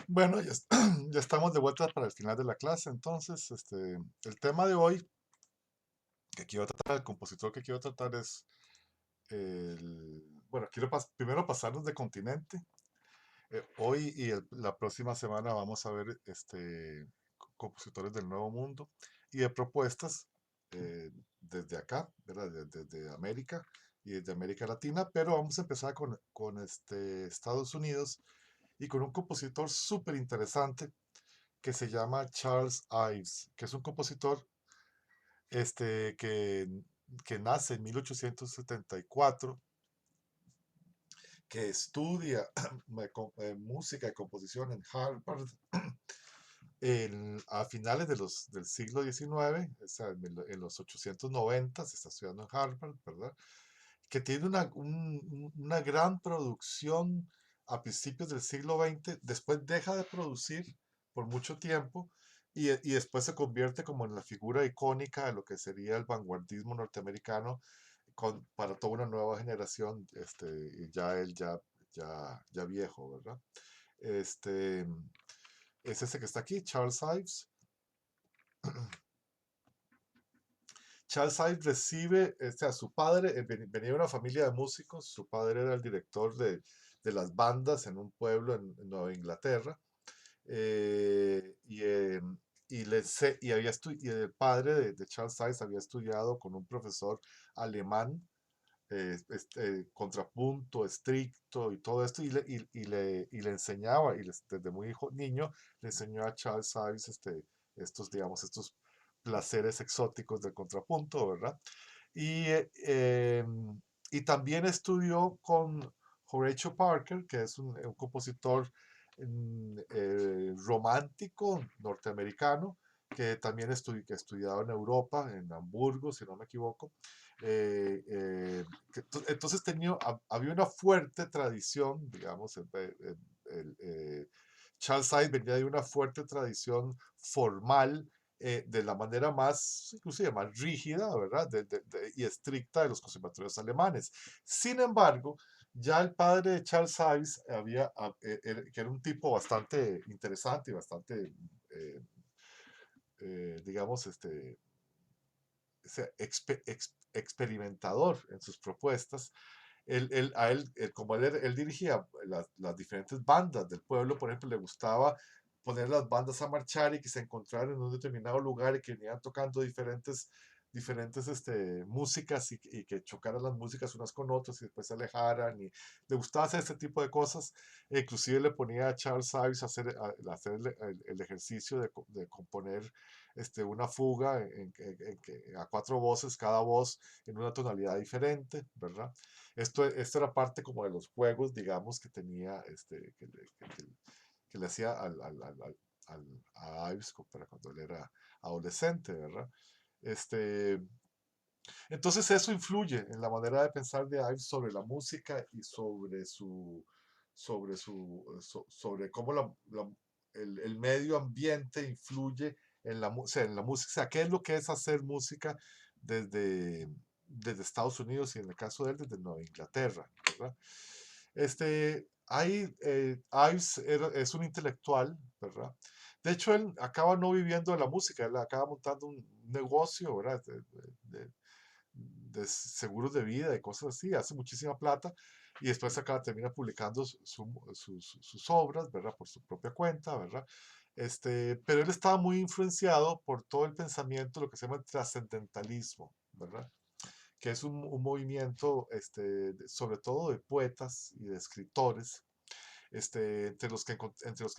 Bueno, ya estamos de vuelta para el final de la clase. Entonces, el tema de hoy que quiero tratar, el compositor que quiero tratar es bueno, quiero primero pasarnos de continente. Hoy y la próxima semana vamos a ver compositores del Nuevo Mundo y de propuestas desde acá, ¿verdad? Desde América y desde América Latina, pero vamos a empezar con Estados Unidos y con un compositor súper interesante que se llama Charles Ives, que es un compositor este, que, que nace en 1874, que estudia música y composición en Harvard a finales del siglo XIX, o sea, en los 890 se está estudiando en Harvard, ¿verdad? Que tiene una gran producción a principios del siglo XX, después deja de producir por mucho tiempo y después se convierte como en la figura icónica de lo que sería el vanguardismo norteamericano para toda una nueva generación, y ya él ya viejo, ¿verdad? Este, es ese que está aquí, Charles Ives. Charles Ives recibe a su padre, venía de una familia de músicos, su padre era el director de las bandas en un pueblo en Nueva Inglaterra, eh, y, eh, y el padre de Charles Ives había estudiado con un profesor alemán, contrapunto estricto y todo esto, y le enseñaba, desde muy niño, le enseñó a Charles Ives estos placeres exóticos del contrapunto, ¿verdad? Y, eh, em, y también estudió con Horatio Parker, que es un compositor romántico norteamericano, que también que ha estudiado en Europa, en Hamburgo, si no me equivoco. Eh, eh, entonces había una fuerte tradición, digamos, Charles Ives venía de una fuerte tradición formal, de la manera más, inclusive más rígida, ¿verdad? Y estricta de los conservatorios alemanes. Sin embargo, ya el padre de Charles Ives que era un tipo bastante interesante y bastante, eh, digamos, experimentador en sus propuestas. Como él dirigía las diferentes bandas del pueblo, por ejemplo, le gustaba poner las bandas a marchar y que se encontraran en un determinado lugar y que venían tocando diferentes músicas y que chocaran las músicas unas con otras y después se alejaran. Y le gustaba hacer este tipo de cosas. Inclusive le ponía a Charles Ives a hacer el ejercicio de componer una fuga a cuatro voces, cada voz en una tonalidad diferente, ¿verdad? Esto era parte como de los juegos, digamos, que tenía, que le hacía a Ives para cuando él era adolescente, ¿verdad? Este, entonces eso influye en la manera de pensar de Ives sobre la música y sobre cómo el medio ambiente influye o sea, en la música. O sea, ¿qué es lo que es hacer música desde, desde Estados Unidos y en el caso de él desde Nueva Inglaterra, ¿verdad? Ives es un intelectual, ¿verdad? De hecho, él acaba no viviendo de la música, él acaba montando un negocio, ¿verdad? De seguros de vida y cosas así, hace muchísima plata y después acá termina publicando sus obras, ¿verdad? Por su propia cuenta, ¿verdad? Pero él estaba muy influenciado por todo el pensamiento, lo que se llama el trascendentalismo, ¿verdad? Que es un movimiento, sobre todo de poetas y de escritores, entre los que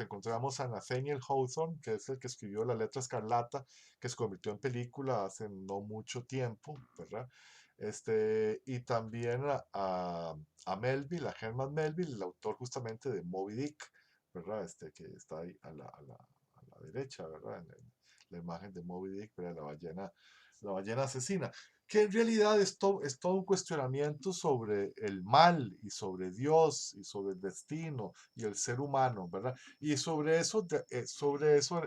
encontramos a Nathaniel Hawthorne, que es el que escribió La Letra Escarlata, que se convirtió en película hace no mucho tiempo, ¿verdad? Y también a Melville, a Herman Melville, el autor justamente de Moby Dick, ¿verdad? Que está ahí a la derecha, ¿verdad? En la imagen de Moby Dick, ¿verdad? La ballena asesina, que en realidad es todo un cuestionamiento sobre el mal y sobre Dios y sobre el destino y el ser humano, ¿verdad? Y sobre eso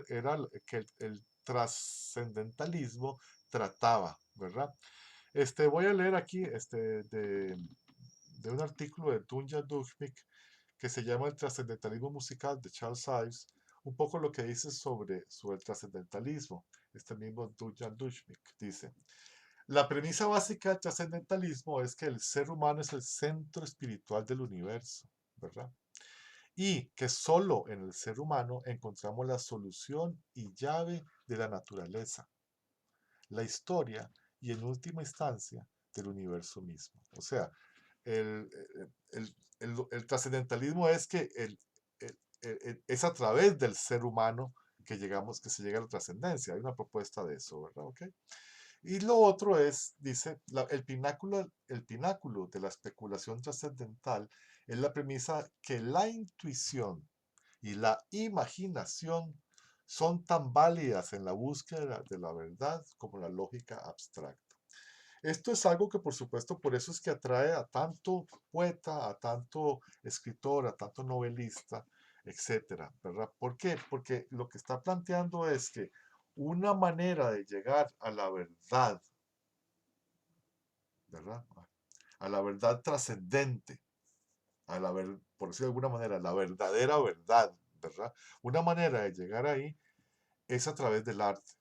era que el trascendentalismo trataba, ¿verdad? Voy a leer aquí de un artículo de Dunja Duvnik que se llama El trascendentalismo musical de Charles Ives, un poco lo que dice sobre el trascendentalismo. Este mismo Dujan Dushnik dice, la premisa básica del trascendentalismo es que el ser humano es el centro espiritual del universo, ¿verdad? Y que solo en el ser humano encontramos la solución y llave de la naturaleza, la historia y en última instancia del universo mismo. O sea, el, el trascendentalismo es que es a través del ser humano que llegamos, que se llega a la trascendencia. Hay una propuesta de eso, ¿verdad? ¿Okay? Y lo otro es, dice, el pináculo de la especulación trascendental es la premisa que la intuición y la imaginación son tan válidas en la búsqueda de la verdad como la lógica abstracta. Esto es algo que, por supuesto, por eso es que atrae a tanto poeta, a tanto escritor, a tanto novelista, etcétera, ¿verdad? ¿Por qué? Porque lo que está planteando es que una manera de llegar a la verdad, ¿verdad? A la verdad trascendente, por decirlo de alguna manera, la verdadera verdad, ¿verdad? Una manera de llegar ahí es a través del arte,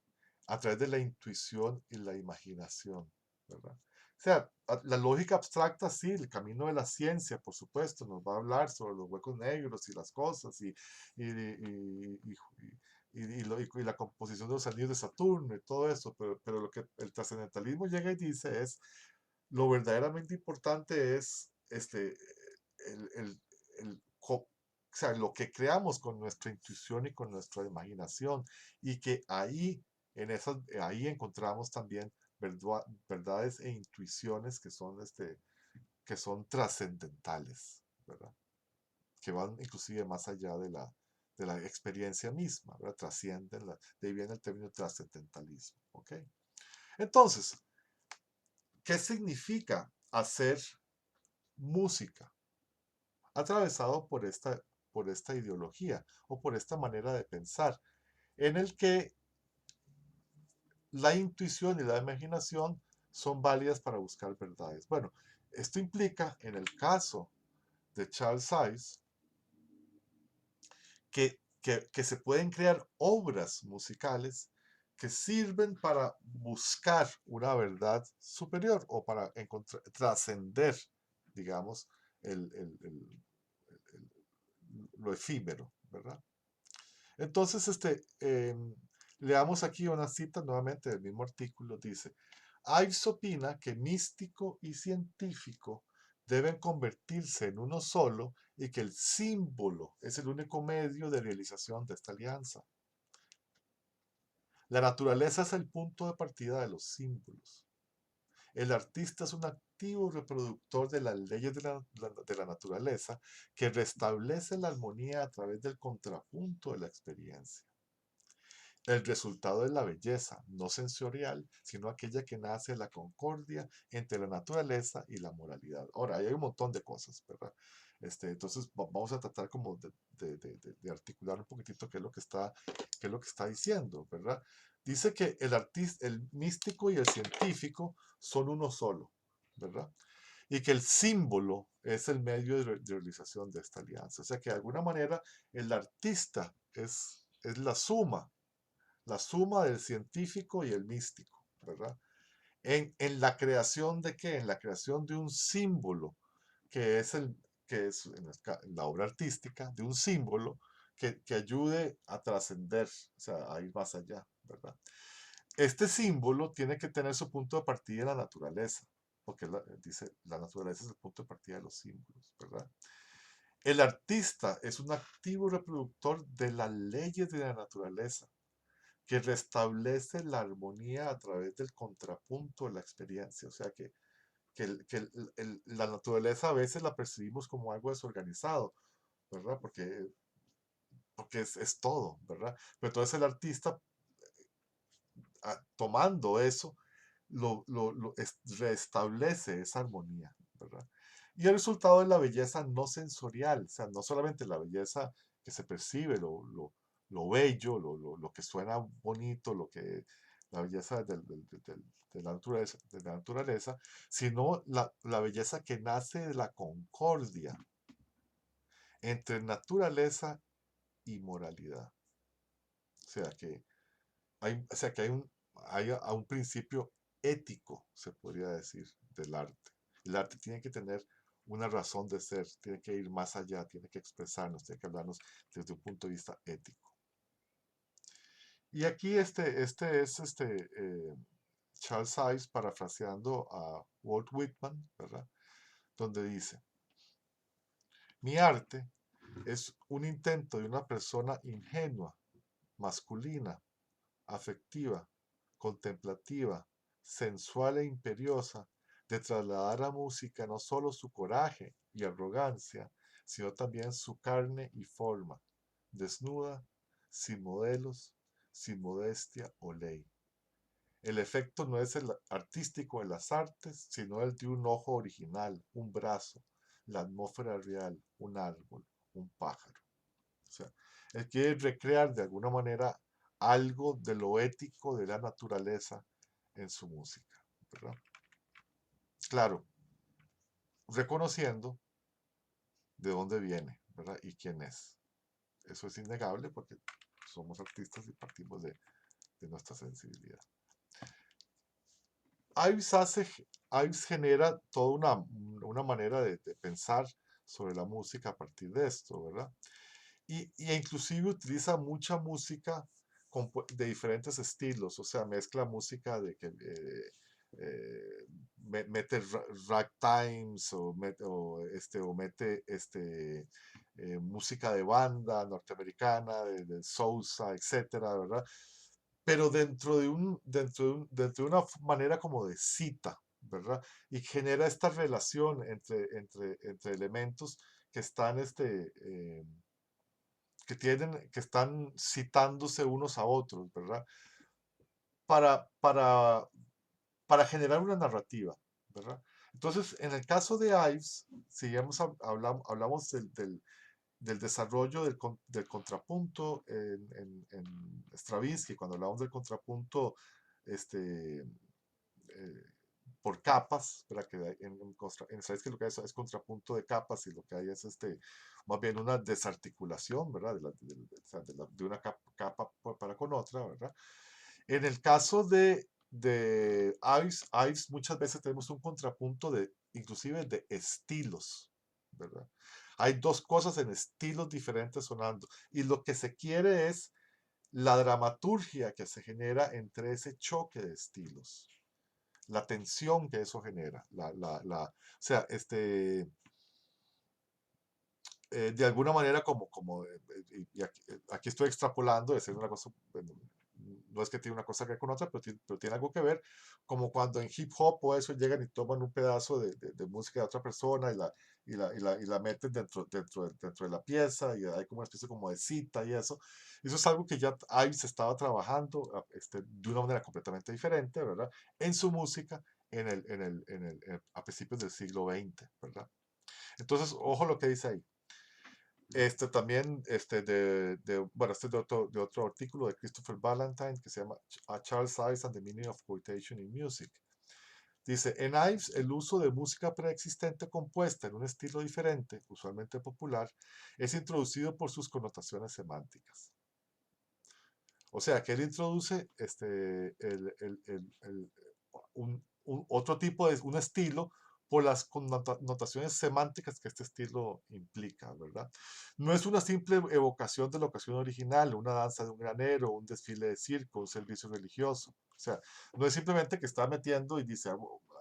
a través de la intuición y la imaginación, ¿verdad? O sea, la lógica abstracta, sí, el camino de la ciencia, por supuesto, nos va a hablar sobre los huecos negros y las cosas y la composición de los anillos de Saturno y todo eso, pero lo que el trascendentalismo llega y dice es, lo verdaderamente importante es el, el, o sea, lo que creamos con nuestra intuición y con nuestra imaginación, y que ahí encontramos también verdades e intuiciones que son trascendentales, ¿verdad? Que van inclusive más allá de la experiencia misma, ¿verdad? Trascienden, de ahí viene el término trascendentalismo, ¿ok? Entonces, ¿qué significa hacer música? Atravesado por esta ideología o por esta manera de pensar, en el que la intuición y la imaginación son válidas para buscar verdades. Bueno, esto implica, en el caso de Charles Ives, que se pueden crear obras musicales que sirven para buscar una verdad superior o para trascender, digamos, el, el, el, lo efímero, ¿verdad? Entonces, leamos aquí una cita nuevamente del mismo artículo. Dice, Ives opina que místico y científico deben convertirse en uno solo y que el símbolo es el único medio de realización de esta alianza. La naturaleza es el punto de partida de los símbolos. El artista es un activo reproductor de las leyes de la naturaleza que restablece la armonía a través del contrapunto de la experiencia. El resultado es la belleza, no sensorial, sino aquella que nace de la concordia entre la naturaleza y la moralidad. Ahora, hay un montón de cosas, ¿verdad? Entonces, vamos a tratar como de articular un poquitito qué es lo que está diciendo, ¿verdad? Dice que el artista, el místico y el científico son uno solo, ¿verdad? Y que el símbolo es el medio de realización de esta alianza. O sea que de alguna manera el artista es la suma del científico y el místico, ¿verdad? En la creación de qué? En la creación de un símbolo, que es, que es en la obra artística, de un símbolo que ayude a trascender, o sea, a ir más allá, ¿verdad? Este símbolo tiene que tener su punto de partida en la naturaleza, porque dice, la naturaleza es el punto de partida de los símbolos, ¿verdad? El artista es un activo reproductor de las leyes de la naturaleza, que restablece la armonía a través del contrapunto de la experiencia. O sea la naturaleza a veces la percibimos como algo desorganizado, ¿verdad? Porque es todo, ¿verdad? Pero entonces el artista, tomando eso, restablece esa armonía, ¿verdad? Y el resultado es la belleza no sensorial, o sea, no solamente la belleza que se percibe, lo bello, lo que suena bonito, la belleza de la naturaleza, sino la belleza que nace de la concordia entre naturaleza y moralidad. O sea que hay a un principio ético, se podría decir, del arte. El arte tiene que tener una razón de ser, tiene que ir más allá, tiene que expresarnos, tiene que hablarnos desde un punto de vista ético. Y aquí este es Charles Ives parafraseando a Walt Whitman, ¿verdad? Donde dice, mi arte es un intento de una persona ingenua, masculina, afectiva, contemplativa, sensual e imperiosa, de trasladar a música no solo su coraje y arrogancia, sino también su carne y forma, desnuda, sin modelos, sin modestia o ley. El efecto no es el artístico de las artes, sino el de un ojo original, un brazo, la atmósfera real, un árbol, un pájaro. O sea, él quiere recrear de alguna manera algo de lo ético de la naturaleza en su música, ¿verdad? Claro, reconociendo de dónde viene, ¿verdad? Y quién es. Eso es innegable porque somos artistas y partimos de nuestra sensibilidad. Ives, Ives genera toda una manera de pensar sobre la música a partir de esto, ¿verdad? Y inclusive utiliza mucha música de diferentes estilos, o sea, mezcla música de que mete ragtimes o mete música de banda norteamericana, de Sousa, etcétera, ¿verdad? Pero dentro de una manera como de cita, ¿verdad? Y genera esta relación entre elementos que están que están citándose unos a otros, ¿verdad? Para, para, para generar una narrativa, ¿verdad? Entonces, en el caso de Ives, si hablamos del desarrollo del contrapunto en Stravinsky, cuando hablamos del contrapunto eh, por capas, ¿verdad? Que en Stravinsky lo que hay es contrapunto de capas y lo que hay es más bien una desarticulación, ¿verdad? De una capa para con otra, ¿verdad? En el caso de Ives, muchas veces tenemos un contrapunto inclusive de estilos, ¿verdad? Hay dos cosas en estilos diferentes sonando y lo que se quiere es la dramaturgia que se genera entre ese choque de estilos, la tensión que eso genera, o sea, de alguna manera y aquí estoy extrapolando, es una cosa, bueno, no es que tiene una cosa que ver con otra, pero tiene algo que ver, como cuando en hip hop o eso llegan y toman un pedazo de música de otra persona y la meten dentro de la pieza y hay como una especie como de cita y eso es algo que ya Ives estaba trabajando de una manera completamente diferente, ¿verdad? En su música a principios del siglo XX, ¿verdad? Entonces, ojo lo que dice ahí. También, bueno, de otro artículo de Christopher Ballantyne que se llama Charles Ives and the Meaning of Quotation in Music. Dice, en Ives el uso de música preexistente compuesta en un estilo diferente, usualmente popular, es introducido por sus connotaciones semánticas. O sea, que él introduce otro tipo de un estilo por las connotaciones semánticas que este estilo implica, ¿verdad? No es una simple evocación de la ocasión original, una danza de un granero, un desfile de circo, un servicio religioso. O sea, no es simplemente que está metiendo y dice,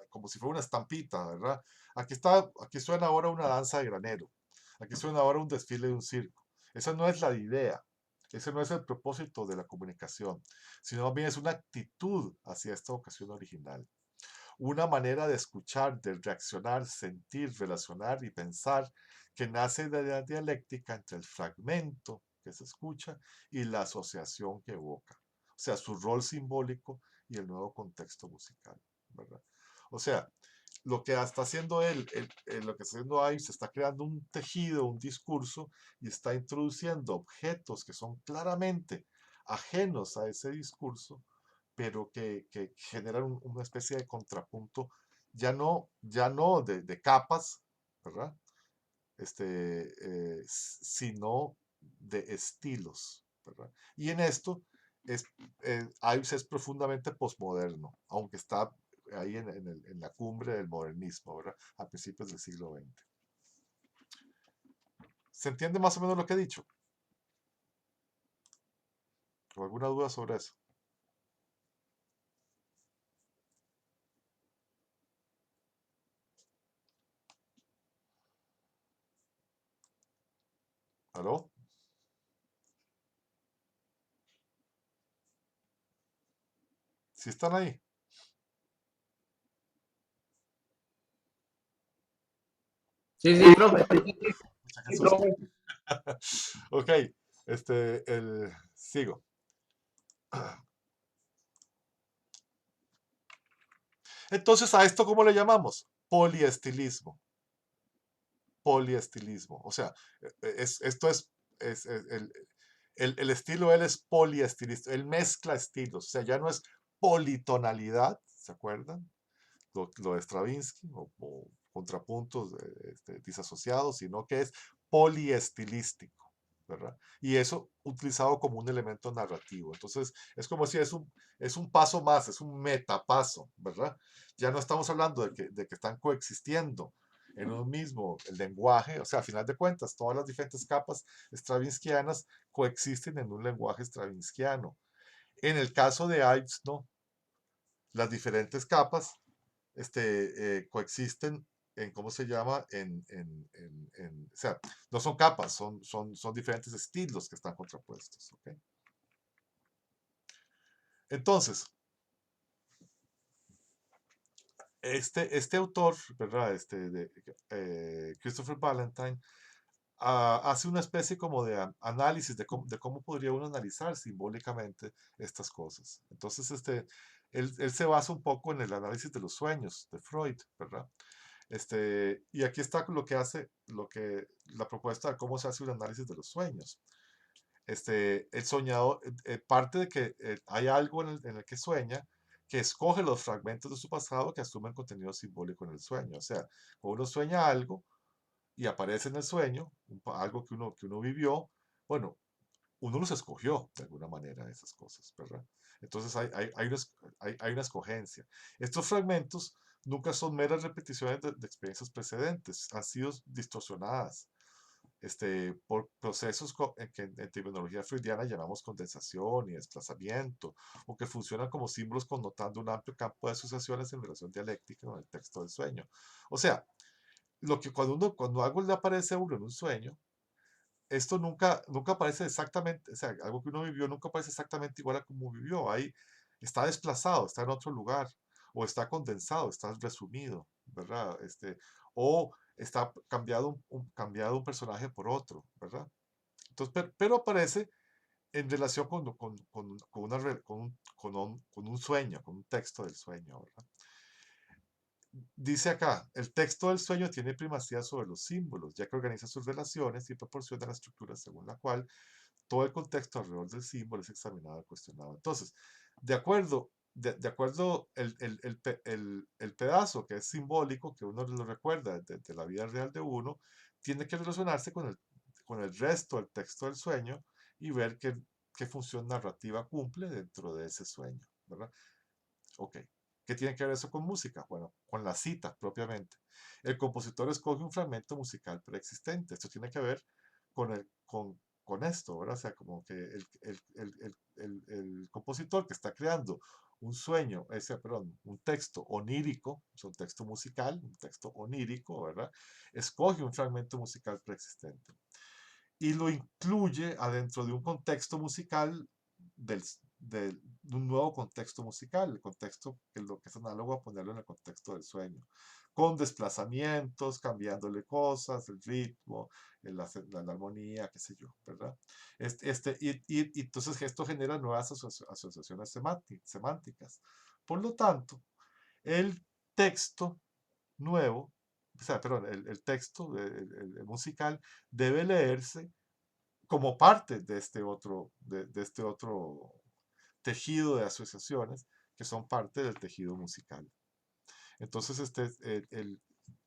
como si fuera una estampita, ¿verdad? Aquí suena ahora una danza de granero, aquí suena ahora un desfile de un circo. Esa no es la idea. Ese no es el propósito de la comunicación, sino más bien es una actitud hacia esta ocasión original. Una manera de escuchar, de reaccionar, sentir, relacionar y pensar que nace de la dialéctica entre el fragmento que se escucha y la asociación que evoca. O sea, su rol simbólico y el nuevo contexto musical, ¿verdad? O sea, lo que está haciendo lo que está haciendo ahí, se está creando un tejido, un discurso y está introduciendo objetos que son claramente ajenos a ese discurso, pero que generan una especie de contrapunto, ya no de capas, ¿verdad? sino de estilos, ¿verdad? Y en esto, es, Ives es profundamente posmoderno, aunque está ahí en la cumbre del modernismo, ¿verdad? A principios del siglo XX. ¿Se entiende más o menos lo que he dicho? ¿O alguna duda sobre eso? ¿Aló? ¿Sí están ahí? Sí, Ok, sí, profe. mucha Sí, Jesús. profe. Ok, sigo. Entonces, ¿a esto cómo le llamamos? Poliestilismo. Poliestilismo. O sea, esto el estilo él es poliestilista, él mezcla estilos, o sea, ya no es politonalidad, ¿se acuerdan? Lo de Stravinsky, o contrapuntos disasociados, sino que es poliestilístico, ¿verdad? Y eso utilizado como un elemento narrativo. Entonces, es como si es un paso más, es un metapaso, ¿verdad? Ya no estamos hablando de que están coexistiendo en un mismo lenguaje, o sea, a final de cuentas, todas las diferentes capas stravinskianas coexisten en un lenguaje stravinskiano. En el caso de Ives, no. Las diferentes capas coexisten en, ¿cómo se llama? O sea, no son capas, son diferentes estilos que están contrapuestos. ¿Okay? Entonces, este autor, ¿verdad? Christopher Valentine, hace una especie como de análisis de cómo podría uno analizar simbólicamente estas cosas. Entonces, él se basa un poco en el análisis de los sueños de Freud, ¿verdad? Y aquí está lo que hace, la propuesta de cómo se hace un análisis de los sueños. El soñador, parte de que hay algo en el que sueña, que escoge los fragmentos de su pasado que asumen contenido simbólico en el sueño. O sea, cuando uno sueña algo y aparece en el sueño, algo que uno vivió, bueno, uno los escogió de alguna manera esas cosas, ¿verdad? Entonces hay una escogencia. Estos fragmentos nunca son meras repeticiones de experiencias precedentes, han sido distorsionadas por procesos que en terminología freudiana llamamos condensación y desplazamiento, o que funcionan como símbolos connotando un amplio campo de asociaciones en relación dialéctica con el texto del sueño. O sea, cuando algo le aparece a uno en un sueño, esto nunca aparece exactamente, o sea, algo que uno vivió nunca aparece exactamente igual a como vivió. Ahí está desplazado, está en otro lugar, o está condensado, está resumido, ¿verdad? O está cambiado un personaje por otro, ¿verdad? Entonces, pero aparece en relación con un sueño, con un texto del sueño, ¿verdad? Dice acá, el texto del sueño tiene primacía sobre los símbolos, ya que organiza sus relaciones y proporciona la estructura según la cual todo el contexto alrededor del símbolo es examinado y cuestionado. Entonces, de acuerdo el pedazo que es simbólico, que uno lo recuerda de la vida real de uno, tiene que relacionarse con el resto del texto del sueño y ver qué función narrativa cumple dentro de ese sueño, ¿verdad? Ok. ¿Qué tiene que ver eso con música? Bueno, con la cita propiamente. El compositor escoge un fragmento musical preexistente. Esto tiene que ver con esto, ¿verdad? O sea, como que el compositor que está creando un sueño, perdón, un texto onírico, es un texto musical, un texto onírico, ¿verdad? Escoge un fragmento musical preexistente y lo incluye adentro de un contexto musical de un nuevo contexto musical, el contexto que lo que es análogo a ponerlo en el contexto del sueño, con desplazamientos, cambiándole cosas, el ritmo, la armonía, qué sé yo, ¿verdad? Y entonces esto genera nuevas asociaciones semánticas. Por lo tanto, el texto nuevo, o sea, perdón, el texto el musical debe leerse como parte de este otro tejido de asociaciones que son parte del tejido musical. Entonces,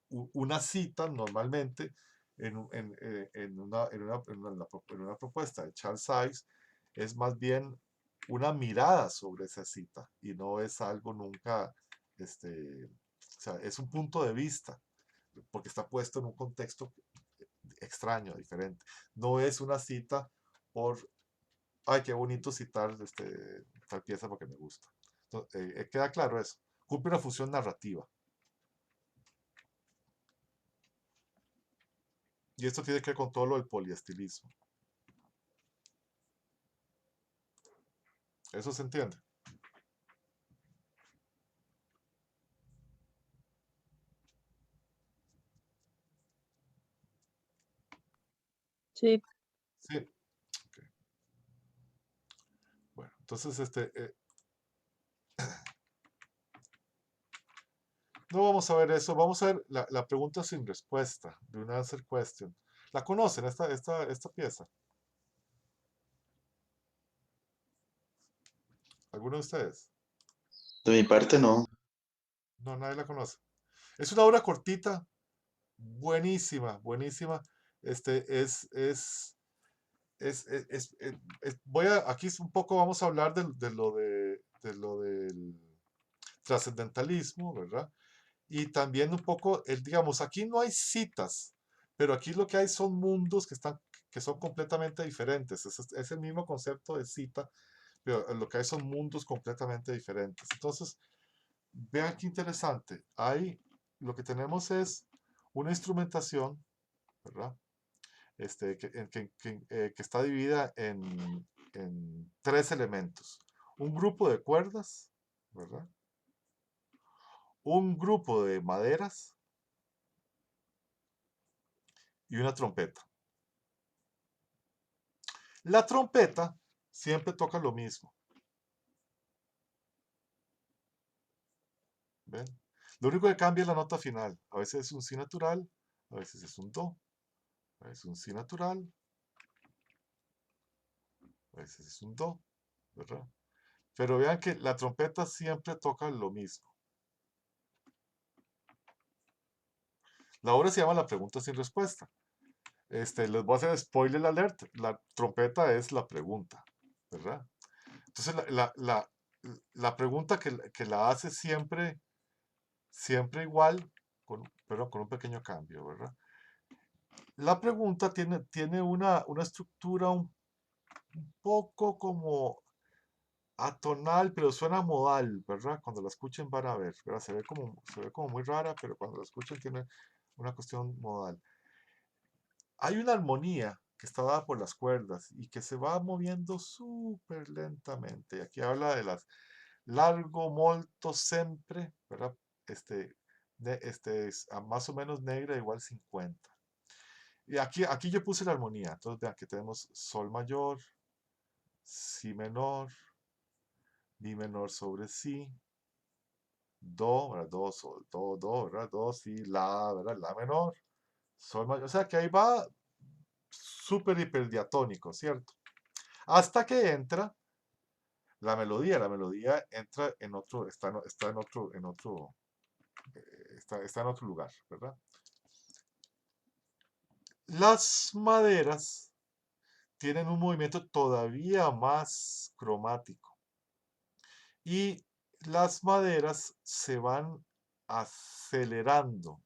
una cita normalmente en una propuesta de Charles Ives, es más bien una mirada sobre esa cita y no es algo nunca, o sea, es un punto de vista, porque está puesto en un contexto extraño, diferente. No es una cita por, ay, qué bonito citar tal pieza porque me gusta. Entonces, queda claro eso. Cumple una función narrativa. Y esto tiene que ver con todo lo del poliestilismo. ¿Eso se entiende? Sí. Sí. Okay. Bueno, entonces no vamos a ver eso. Vamos a ver la pregunta sin respuesta, de un answer question. ¿La conocen esta pieza? ¿Alguno de ustedes? De mi parte, no. No, nadie la conoce. Es una obra cortita, buenísima, buenísima. Este voy a, aquí un poco vamos a hablar de lo del trascendentalismo, ¿verdad? Y también un poco, digamos, aquí no hay citas, pero aquí lo que hay son mundos que son completamente diferentes. Es el mismo concepto de cita, pero lo que hay son mundos completamente diferentes. Entonces, vean qué interesante. Ahí lo que tenemos es una instrumentación, ¿verdad? Que está dividida en tres elementos. Un grupo de cuerdas, ¿verdad? Un grupo de maderas y una trompeta. La trompeta siempre toca lo mismo. ¿Ven? Lo único que cambia es la nota final. A veces es un si natural, a veces es un do, a veces es un si natural, a veces es un do, ¿verdad? Pero vean que la trompeta siempre toca lo mismo. La obra se llama La pregunta sin respuesta. Les voy a hacer spoiler alert. La trompeta es la pregunta, ¿verdad? Entonces, la pregunta que la hace siempre, siempre igual, pero con un pequeño cambio, ¿verdad? La pregunta tiene una estructura un poco como atonal, pero suena modal, ¿verdad? Cuando la escuchen van a ver, ¿verdad? Se ve como muy rara, pero cuando la escuchen tiene una cuestión modal. Hay una armonía que está dada por las cuerdas y que se va moviendo súper lentamente. Y aquí habla de las largo, molto, sempre, ¿verdad? Es más o menos negra igual 50. Y aquí yo puse la armonía. Entonces vean que tenemos sol mayor, si menor, mi menor sobre si, do, ¿verdad? Do, sol, do, ¿verdad? Do, si, la, ¿verdad? La menor, sol mayor. O sea que ahí va súper hiperdiatónico, ¿cierto? Hasta que entra la melodía entra en otro, está está en otro lugar, ¿verdad? Las maderas tienen un movimiento todavía más cromático y las maderas se van acelerando.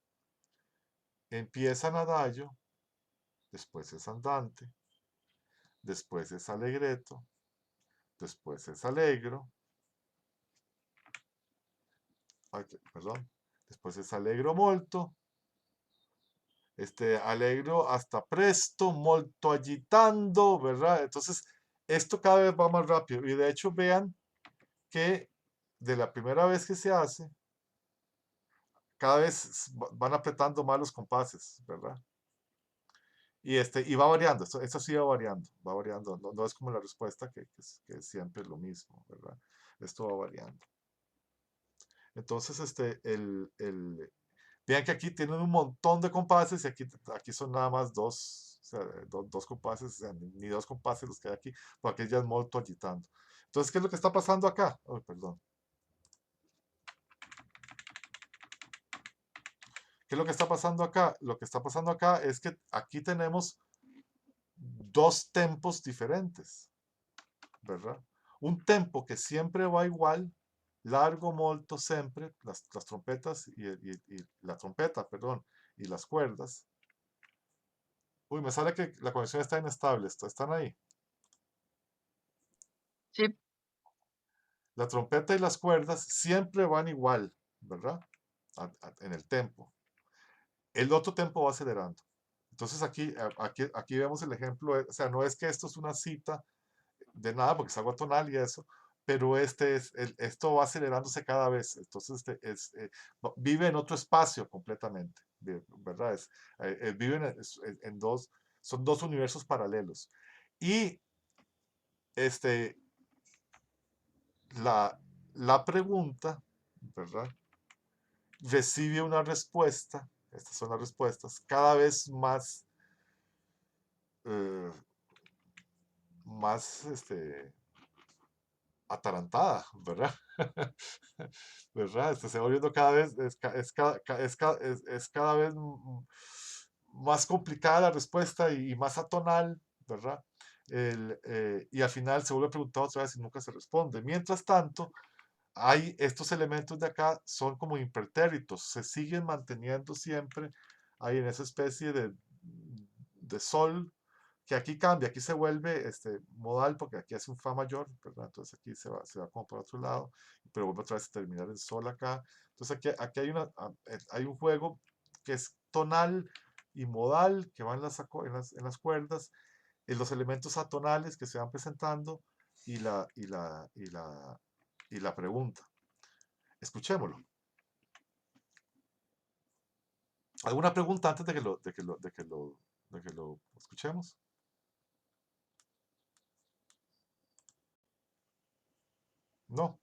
Empiezan adagio, después es andante, después es allegretto, después es allegro, perdón, después es allegro molto, allegro hasta presto, molto agitando, ¿verdad? Entonces, esto cada vez va más rápido. Y de hecho, vean que de la primera vez que se hace, cada vez van apretando más los compases, ¿verdad? Y va variando, esto sí va variando, no es como la respuesta que es siempre lo mismo, ¿verdad? Esto va variando. Entonces, vean que aquí tienen un montón de compases y aquí son nada más dos, o sea, dos compases, o sea, ni dos compases los que hay aquí, porque aquí ya es molto agitando. Entonces, ¿qué es lo que está pasando acá? Oh, perdón. ¿Qué es lo que está pasando acá? Lo que está pasando acá es que aquí tenemos dos tempos diferentes, ¿verdad? Un tempo que siempre va igual, largo, molto, sempre, las trompetas y la trompeta, perdón, y las cuerdas. Uy, me sale que la conexión está inestable. ¿Están ahí? Sí. La trompeta y las cuerdas siempre van igual, ¿verdad? En el tempo. El otro tempo va acelerando. Entonces aquí vemos el ejemplo, o sea, no es que esto es una cita de nada porque es algo atonal y eso, pero esto va acelerándose cada vez. Entonces vive en otro espacio completamente, ¿verdad? Viven en dos, son dos universos paralelos. Y este, la pregunta, ¿verdad? Recibe una respuesta, estas son las respuestas, cada vez eh, más atarantada, ¿verdad? ¿Verdad? Se va volviendo cada vez, es cada vez más complicada la respuesta y más atonal, ¿verdad? Y al final se vuelve a preguntar otra vez y nunca se responde. Mientras tanto, hay estos elementos de acá, son como impertérritos, se siguen manteniendo siempre ahí en esa especie de sol que aquí cambia, aquí se vuelve modal porque aquí hace un fa mayor, ¿verdad? Entonces aquí se va como por otro lado, pero vuelve otra vez a terminar en sol acá. Entonces aquí hay un juego que es tonal y modal, que va en las cuerdas, en los elementos atonales que se van presentando y la pregunta. Escuchémoslo. ¿Alguna pregunta antes de que lo escuchemos? No.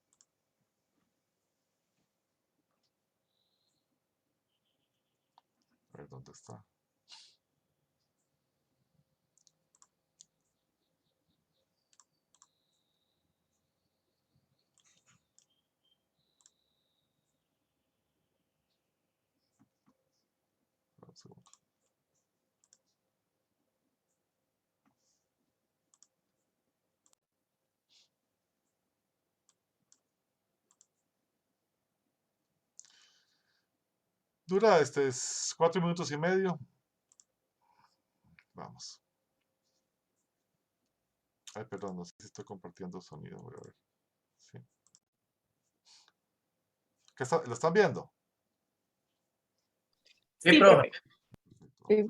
A ver, ¿dónde está? Un segundo. Dura 4 minutos y medio. Vamos. Ay, perdón, no sé si estoy compartiendo sonido. Voy a ver. Sí. ¿Lo están viendo? Sí, Sí, profe. Perfecto. Sí.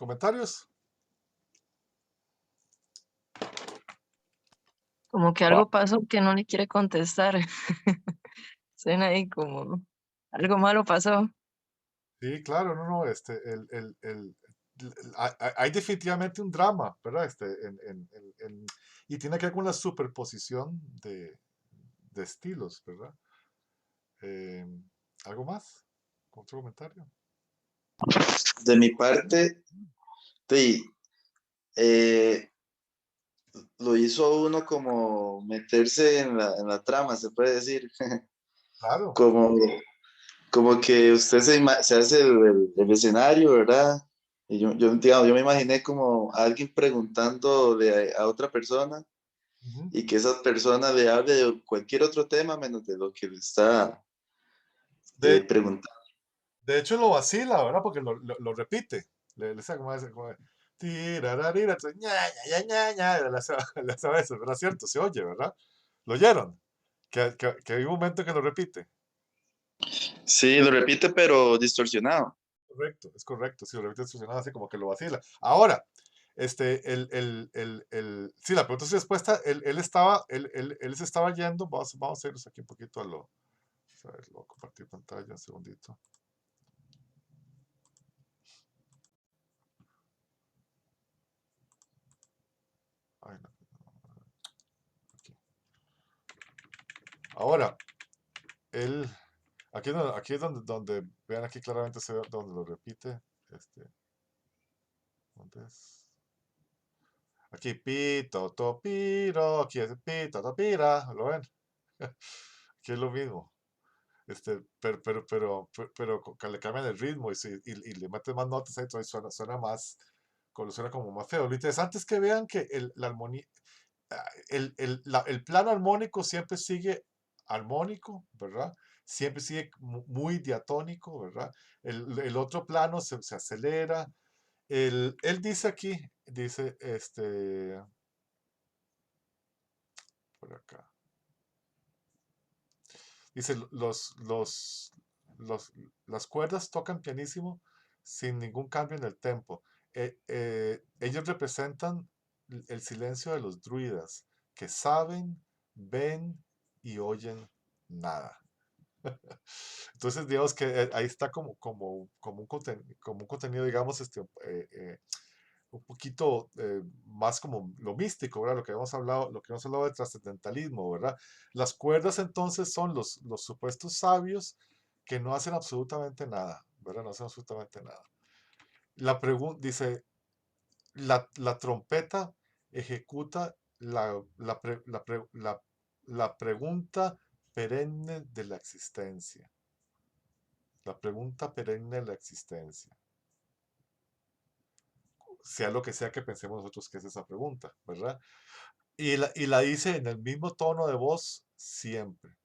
¿Comentarios? Como que algo pasó que no le quiere contestar. Suena ahí como algo malo pasó. Sí, claro, no, no, hay definitivamente un drama, ¿verdad? Y tiene que ver con la superposición de estilos, ¿verdad? Eh, ¿Algo más? ¿Otro comentario? De mi parte, sí, eh, lo hizo uno como meterse en la trama, se puede decir. Claro, Como, como que usted se hace el escenario, ¿verdad? Y digamos, yo me imaginé como a alguien preguntándole a otra persona ujú. y que esa persona le hable de cualquier otro tema menos de lo que le está De, preguntando. de hecho lo vacila, ¿verdad? Porque lo repite. Le hace como ese, como, tirararira, entonces, ña, le hace, le hace a veces, ¿verdad? Cierto, se oye, ¿verdad? ¿Lo oyeron? Que hay un momento que lo repite. Sí, lo repite, pero distorsionado. Correcto, es correcto. Sí, lo repite distorsionado, así como que lo vacila. Ahora, sí, la pregunta es respuesta. Él se estaba yendo. Vamos a irnos aquí un poquito a lo. A ver, lo voy a compartir pantalla un segundito. Ay, no, aquí. Ahora, él. Aquí es donde vean aquí claramente se ve donde lo repite. ¿Dónde es? Aquí, pito, topiro. Aquí es pito, topira. ¿Lo ven? Aquí es lo mismo. Que le cambian el ritmo y le meten más notas ahí, entonces suena más, suena como más feo. Lo interesante es que vean que la armonía, el plano armónico siempre sigue armónico, ¿verdad? Siempre sigue muy diatónico, ¿verdad? El otro plano se acelera. Él dice aquí, dice, por acá. Dice, los, las cuerdas tocan pianísimo sin ningún cambio en el tempo. Ellos representan el silencio de los druidas, que saben, ven y oyen nada. Entonces, digamos que ahí está como un contenido, digamos, un poquito más como lo místico, ¿verdad? Lo que hemos hablado de trascendentalismo, ¿verdad? Las cuerdas entonces son los supuestos sabios que no hacen absolutamente nada, ¿verdad? No hacen absolutamente nada. La pregunta dice, la trompeta ejecuta la pregunta perenne de la existencia. La pregunta perenne de la existencia. Sea lo que sea que pensemos nosotros que es esa pregunta, ¿verdad? Y la dice en el mismo tono de voz siempre.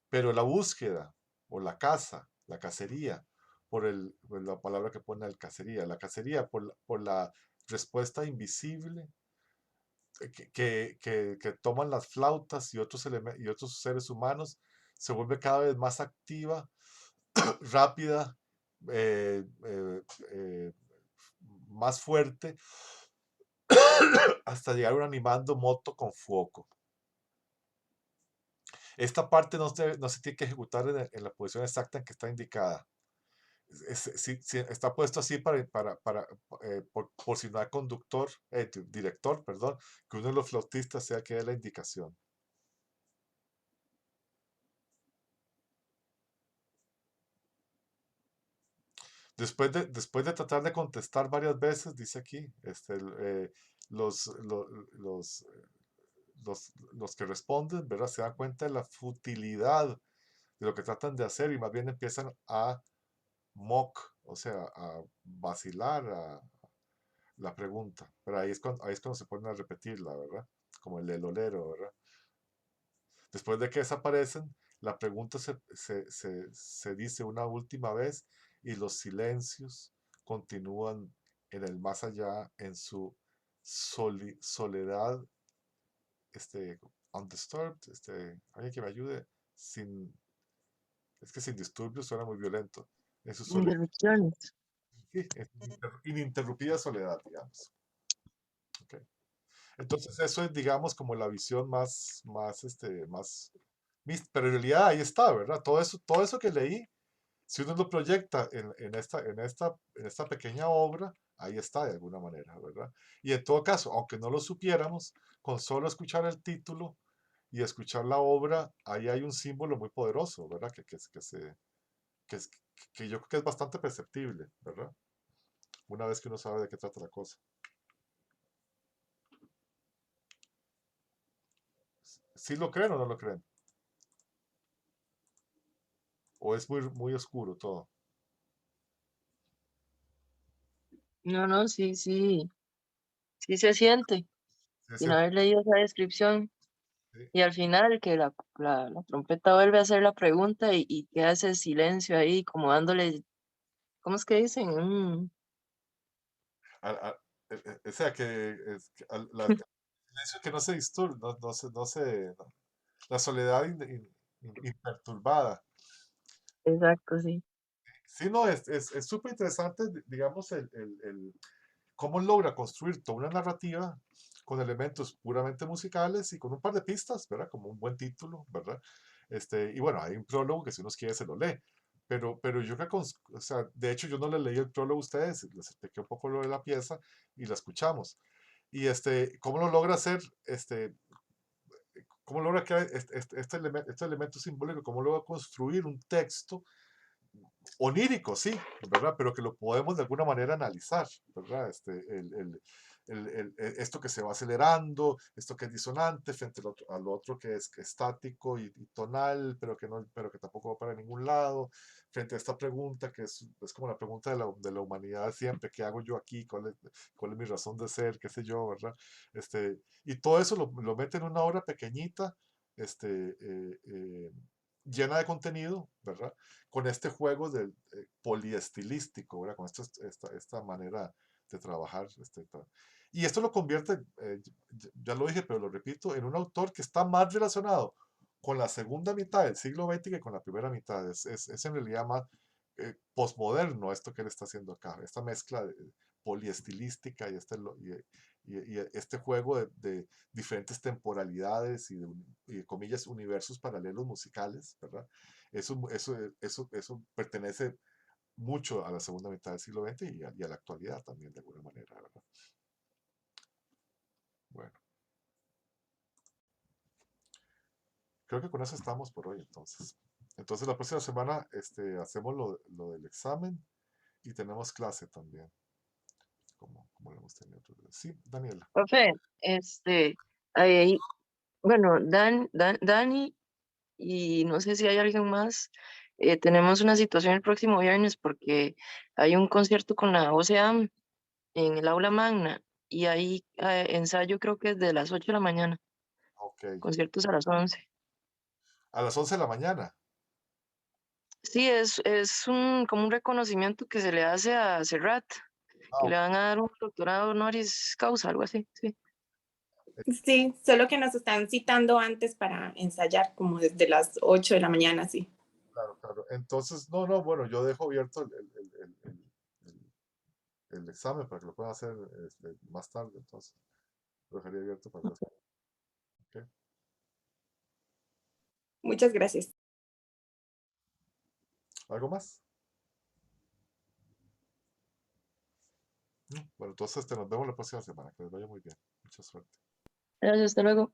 Pero la búsqueda, o la caza, la cacería, por la palabra que pone el cacería, la cacería por la respuesta invisible que toman las flautas y otros seres humanos, se vuelve cada vez más activa, rápida, eh, eh, eh, más fuerte, hasta llegar a un animando moto con fuoco. Esta parte no se tiene que ejecutar en la posición exacta en que está indicada. Está puesto así por si no hay director, perdón, que uno de los flautistas sea que dé la indicación. Después de tratar de contestar varias veces, dice aquí, los, lo- los que responden, ¿verdad? Se dan cuenta de la futilidad de lo que tratan de hacer y más bien empiezan a o sea, a vacilar la pregunta. Pero ahí es cuando se ponen a repetirla, ¿verdad? Como el olero, ¿verdad? Después de que desaparecen, la pregunta se dice una última vez y los silencios continúan en el más allá, en su soledad, undisturbed, alguien que me ayude, es que sin disturbios suena muy violento, en su Interrupciones. Sí, ininterrumpida soledad, digamos. Ok. Entonces eso es, digamos, como la visión pero en realidad ahí está, ¿verdad? Todo eso que leí, si uno lo proyecta en esta pequeña obra, ahí está de alguna manera, ¿verdad? Y en todo caso, aunque no lo supiéramos, con solo escuchar el título y escuchar la obra, ahí hay un símbolo muy poderoso, ¿verdad? Que, es- que yo creo que es bastante perceptible, ¿verdad? Una vez que uno sabe de qué trata la cosa. ¿Sí lo creen o no lo creen? ¿O es muy oscuro todo? No, no, sí, sí, sí se siente, Sí, es sin cierto. haber leído esa descripción. Sí. Y al final que la trompeta vuelve a hacer la pregunta y queda ese silencio ahí, como dándole, ¿cómo es que dicen? O sea, el silencio que no se disturbe, la soledad imperturbada. Exacto, sí. Sí, no, es súper interesante, digamos, cómo logra construir toda una narrativa con elementos puramente musicales y con un par de pistas, ¿verdad? Como un buen título, ¿verdad? Y bueno, hay un prólogo que si uno quiere se lo lee. Pero yo creo que, o sea, de hecho yo no le leí el prólogo a ustedes, les expliqué un poco lo de la pieza y la escuchamos. Y cómo lo logra hacer, cómo logra crear este elemento simbólico, cómo logra construir un texto onírico, sí, ¿verdad? Pero que lo podemos de alguna manera analizar, ¿verdad? Esto que se va acelerando, esto que es disonante frente al otro que es estático y tonal, pero que tampoco va para ningún lado, frente a esta pregunta que es como la pregunta de la humanidad siempre, ¿qué hago yo aquí? ¿Cuál es mi razón de ser? ¿Qué sé yo, verdad? Y todo eso lo mete en una obra pequeñita, llena de contenido, ¿verdad? Con este juego poliestilístico, ¿verdad? Con esta manera de trabajar. Y esto lo convierte, ya lo dije, pero lo repito, en un autor que está más relacionado con la segunda mitad del siglo XX que con la primera mitad. Es en realidad más posmoderno esto que él está haciendo acá, esta mezcla poliestilística y este juego de diferentes temporalidades y comillas, universos paralelos musicales, ¿verdad? Eso pertenece mucho a la segunda mitad del siglo XX y a la actualidad también, de alguna manera, ¿verdad? Bueno, creo que con eso estamos por hoy, entonces. Entonces, la próxima semana hacemos lo del examen y tenemos clase también, como lo hemos tenido otros días. Sí, Daniela. Profe, ahí, bueno, Dani, y no sé si hay alguien más, tenemos una situación el próximo viernes porque hay un concierto con la OCEAM en el aula magna y ahí ensayo creo que es de las 8 de la mañana, Ok. conciertos a las 11. A las 11 de la mañana. Sí, es como un reconocimiento que se le hace a Serrat, Ah, que le ok. van a dar un doctorado honoris causa, algo así, sí. Sí, solo que nos están citando antes para ensayar, como desde las 8 de la mañana, sí. Claro, claro. Entonces, no, bueno, yo dejo abierto el examen para que lo puedan hacer más tarde, entonces. Lo dejaría abierto para las. Ok. Muchas gracias. ¿Algo más? Bueno, entonces nos vemos la próxima semana. Que les vaya muy bien. Mucha suerte. Gracias, hasta luego.